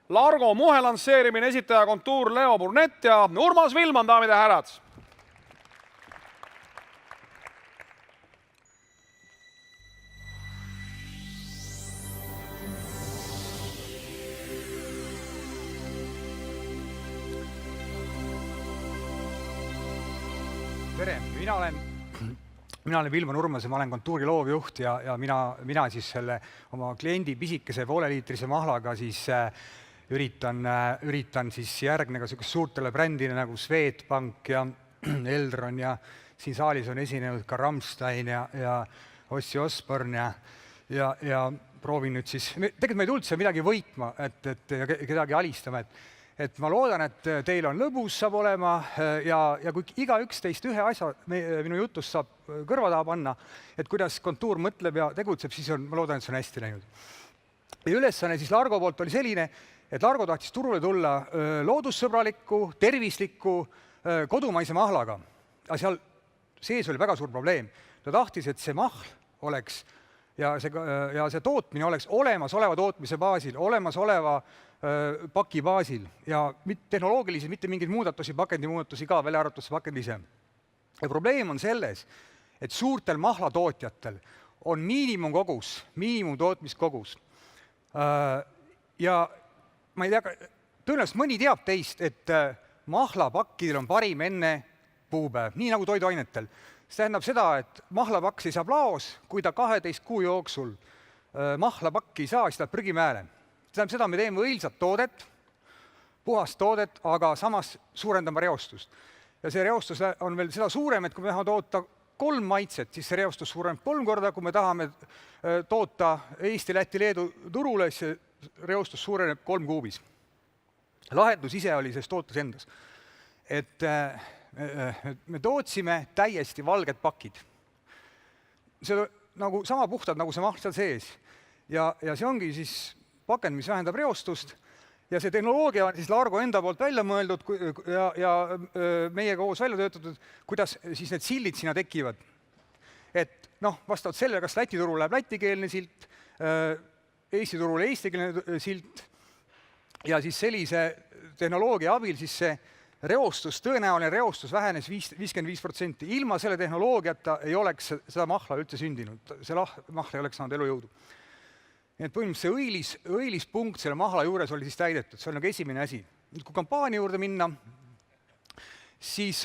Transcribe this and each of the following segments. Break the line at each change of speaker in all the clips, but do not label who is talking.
Largo muhe lansseerimine, esitaja kontuur Leo Burnett ja Urmas Vilman, daamid ja härrad.
Tere, mina olen Vilman Urmas ja ma olen kontuuri loovjuht ja mina siis selle oma kliendi pisikese pooleliitrise mahlaga siis üritan siis järgnega suurtele brändile nagu Swedbank ja Elron ja siin saalis on esinenud ka Rammstein ja Ozzy Osbourne ja proovin nüüd siis, tegelikult ma ei tulnud seal midagi võitma, et kedagi alistama, et ma loodan, et teil on lõbus saab olema ja kui igaüks teist ühe asja minu jutust saab kõrva taha panna, et kuidas kontuur mõtleb ja tegutseb, siis ma loodan, et see on hästi läinud. Ja ülesanne siis Largo poolt oli selline, et Largo tahtis turule tulla loodussõbraliku, tervisliku, kodumaise mahlaga. Aga seal sees oli väga suur probleem. Ta tahtis, et see mahl oleks ja see tootmine oleks olemasoleva tootmise baasil, olemasoleva paki baasil ja tehnoloogiliselt mitte mingeid muudatusi, pakendimuudatusi ka, välja arvatud see pakend ise. Ja probleem on selles, et suurtel mahlatootjatel on miinimumkogus, miinimumtootmiskogus. Ja ma ei tea, tõenäoliselt mõni teab teist, et mahlapakkidel on parim enne puupäev, nii nagu toiduainetel. See tähendab seda, et mahlapaks ei saa laos, kui ta 12 kuu jooksul mahlapakki ei saa, siis ta prügimäele. See tähendab seda, me teeme õilsat toodet, puhast toodet, aga samas suurendame reostust. Ja see reostus on veel seda suurem, et kui me tahame toota 3 maitset, siis see reostus suureneb 3 korda, kui me tahame toota Eesti, Läti, Leedu turule, siis see reostus suureneb 3 kuubis. Lahendus ise oli selles tootes endas. Et me tootsime täiesti valged pakid. See on sama puhtad, nagu see mahl seal sees. Ja see ongi siis pakend, mis vähendab reostust ja see tehnoloogia on siis Largo enda poolt välja mõeldud ja meie koos välja töötatud, kuidas siis need sildid sinna tekivad. Et vastavalt sellele, kas Läti turul läheb lätikeelne silt, Eesti turul eestikeelne silt ja siis sellise tehnoloogia abil siis see reostus, tõenäoline reostus vähenes 55%. Ilma selle tehnoloogiata ei oleks seda mahla üldse sündinud, see mahl ei oleks saanud elujõudu. Nii et põhimõtteliselt see õilis punkt selle mahla juures oli siis täidetud, see oli nagu esimene asi. Nüüd, kui kampaania juurde minna, siis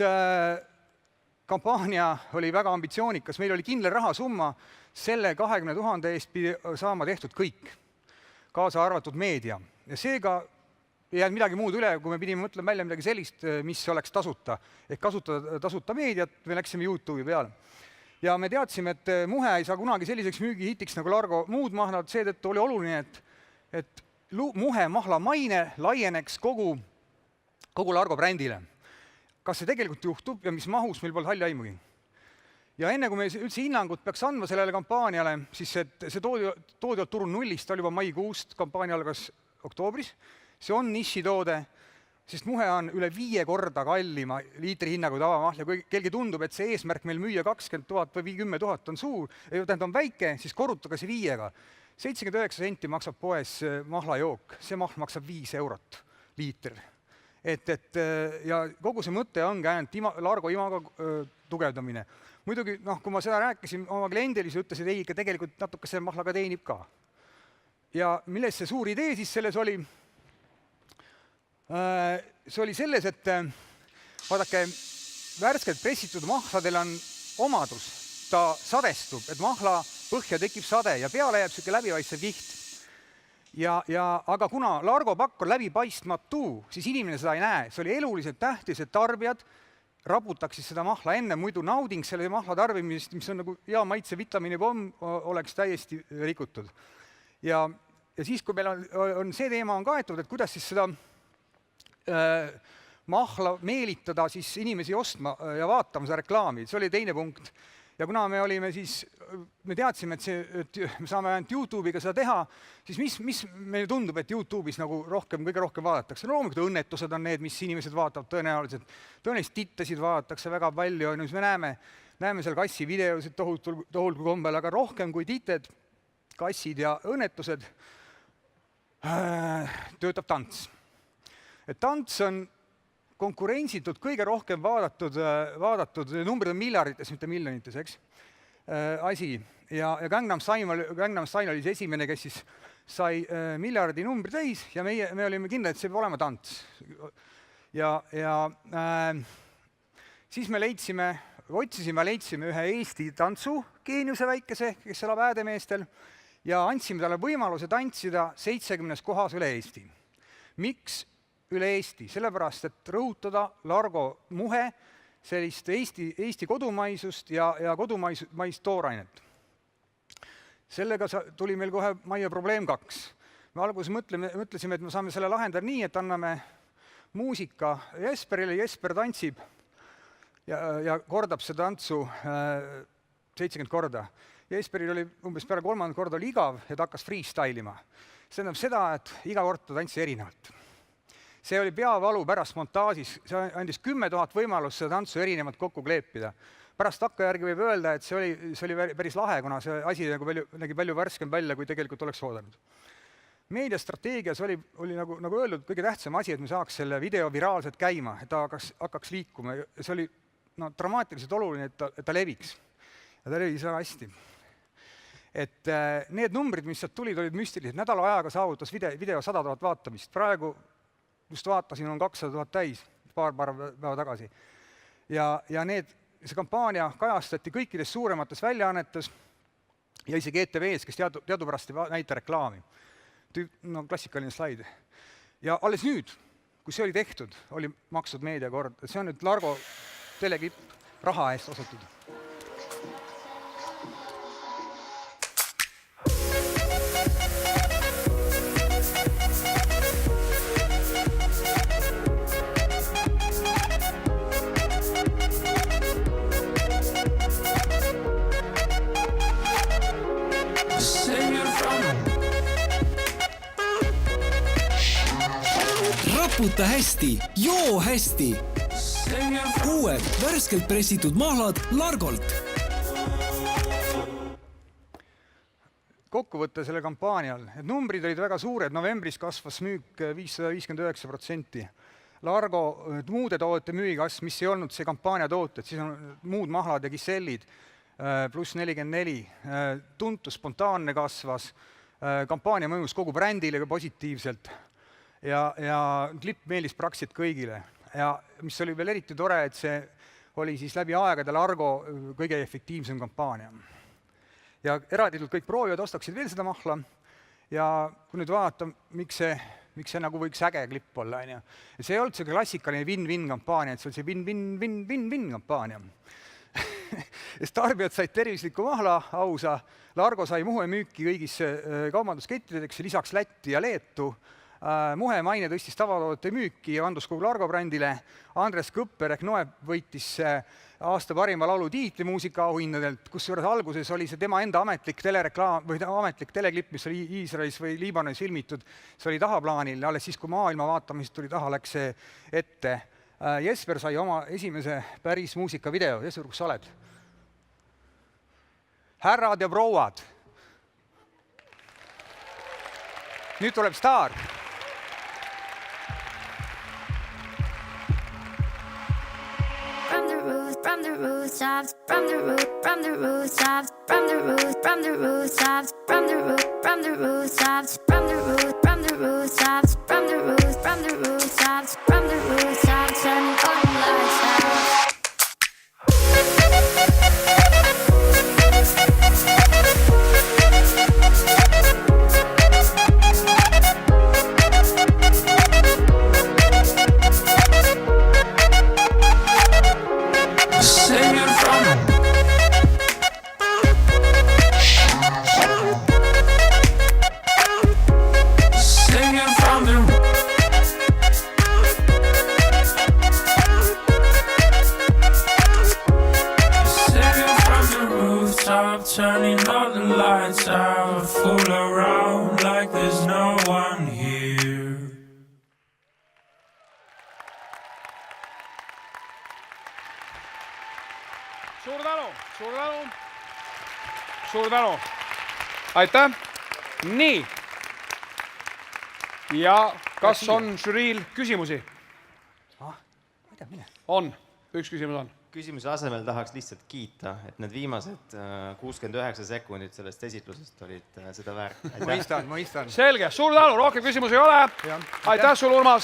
kampaania oli väga ambitsioonikas, meil oli kindel rahasumma, selle 20 000 eest pidi saama tehtud kõik, kaasa arvatud meedia. Ja seega ei jäänud midagi muud üle, kui me pidime mõtlema välja midagi sellist, mis oleks tasuta, ehk kasutada tasuta meediat, me läksime YouTube'i peale. Ja me teadsime, et muhe ei saa kunagi selliseks müügihitiks nagu Largo muud mahlad, seetõttu oli oluline, et muhe mahla maine laieneks kogu Largo brändile. Kas see tegelikult juhtub ja mis mahus, meil polnud halli aimugi. Ja enne kui me üldse hinnangut peaks andma sellele kampaaniale, siis see toodi turul nullist, oli juba maikuust, kampaania algas oktoobris. See on nišitoode, sest muhe on üle 5 korda kallima liitri hinnaga tavamahl ja kui kellelgi tundub, et see eesmärk meil müüa 20 000 või 10 000 on suur, on väike, siis korrutage see 5-ga. 79 senti maksab poes mahlajook, see mahl maksab 5 eurot liiter. Ja kogu see mõte ongi ainult Largo imaga tugevdamine. Muidugi, kui ma seda rääkisin oma kliendile, siis ütlesid, ei, ikka tegelikult natuke see mahlaga teenib ka. Ja milles see suur idee siis selles oli? See oli selles, et vaadake, värskelt pressitud mahladel on omadus, ta sadestub, et mahla põhja tekib sade ja peale jääb selline läbipaistev kiht. Aga kuna Largo pakk on läbipaistmatu, siis inimene seda ei näe. See oli eluliselt tähtis, et tarbijad raputaksid seda mahla enne, muidu nauding selle mahla tarbimist, mis on nagu hea maitse vitamiinipomm, oleks täiesti rikutud. Ja siis, kui meil on see teema on kaetud, et kuidas siis seda mahla meelitada siis inimesi ostma ja vaatama seda reklaami, see oli teine punkt. Ja kuna me teadsime, et me saame ainult YouTube'iga seda teha, siis mis meile tundub, et YouTube'is nagu kõige rohkem vaadatakse? No loomulikult õnnetused on need, mis inimesed vaatavad tõenäoliselt tittasid vaadatakse väga palju, me näeme seal kassi videosid tohutul kombel, aga rohkem kui tited, kassid ja õnnetused töötab tants. Et tants on konkurentsitult kõige rohkem vaadatud, numbrid on miljardites, mitte miljonites, eks, asi. Ja Gangnam Style oli see esimene, kes siis sai miljardi numbri täis ja me olime kindlad, et see peab olema tants. Ja siis me leidsime ühe Eesti tantsugeeniuse väikese, kes elab Häädemeestel, ja andsime talle võimaluse tantsida 70 kohas üle Eesti. Miks üle Eesti? Sellepärast, et rõhutada Largo Muhe sellist Eesti kodumaisust ja kodumaist toorainet. Sellega tuli meil kohe majja probleem 2. Me alguses mõtlesime, et me saame selle lahendada nii, et anname muusika Jesperile, Jesper tantsib ja kordab seda tantsu 70 korda. Jesperil oli umbes peale 3. korda oli igav ja ta hakkas freestylima. See tähendab seda, et iga kord ta tantsi erinevalt. See oli peavalu pärast montaažis, see andis 10 000 võimalust seda tantsu erinevalt kokku kleepida. Pärast takkajärgi võib öelda, et see oli päris lahe, kuna see asi nägi palju värskem välja, kui tegelikult oleks oodanud. Meediastrateegias oli nagu öeldud, kõige tähtsam asi, et me saaks selle video viraalselt käima, et ta hakkaks liikuma. See oli dramaatiliselt oluline, et ta leviks. Ja ta levis väga hästi. Et need numbrid, mis sealt tulid, olid müstilised. Nädala ajaga saavutas video 100 000 vaatamist. Praegu just vaatasin, on 200 000 täis, paar päeva tagasi. Ja see kampaania kajastati kõikides suuremates väljaannetes ja isegi ETV-s, kes teadupärast ei näita reklaami. Klassikaline slaid. Ja alles nüüd, kui see oli tehtud, oli makstud meediakord. See on nüüd Largo teleklipp raha eest osutud.
Raputa hästi, joo hästi. Uued värskelt pressitud mahlad Largolt.
Kokkuvõte selle kampaanial. Numbrid olid väga suured. Novembris kasvas müük 559%. Largo muude toodete müügikasv, mis ei olnud see kampaania tooted, siis on muud mahlad ja kisellid, pluss 44. Tuntus spontaanne kasvas. Kampaania mõjus kogu brändile positiivselt. Ja klipp meeldis praktiliselt kõigile. Ja mis oli veel eriti tore, et see oli siis läbi aegade Largo kõige efektiivsem kampaania. Ja eraditult kõik proovivad, ostaksid veel seda mahla. Ja kui nüüd vaadata, miks see nagu võiks äge klipp olla. See ei olnud see klassikaline win-win kampaania, et see oli see win-win-win-win kampaania. Tarbijad said tervislikku mahla ausa, Largo sai Muhe müüki kõigis kaubanduskettideks, lisaks Lätti ja Leetu. Muhe maine tõstis tavatoodete müüki ja vandus kogu Largo brändile. Andres Kõpper ehk Noe võitis aasta parima laulu tiitli muusikaauhinnadelt, kus juures alguses oli see tema enda ametlik teleklipp, mis oli Iisraelis või Liibanonis filmitud. See oli tahaplaanil, alles siis, kui maailma vaatamisest tuli taha, läks see ette. Jesper sai oma esimese päris muusikavideo. Jesper, kus sa oled? Härrad ja prouad. Nüüd tuleb staar.
From the rooftops, from the rooftops, from the rooftops, from the rooftops, from the rooftops, from the rooftops, turning all the lights out.
Turning all the lights out, fool around like there's no one here.
Suur tänu. Aitäh. Nii. ja kas on žüriil küsimusi?
Ma ei tea, mine.
On, üks küsimus on.
Küsimuse asemel tahaks lihtsalt kiita, et need viimased 69 sekundit sellest esitlusest olid seda väärt.
Mõistan.
Selge, suur tänu, rohkem küsimusi ei ole. Aitäh sulle, Urmas!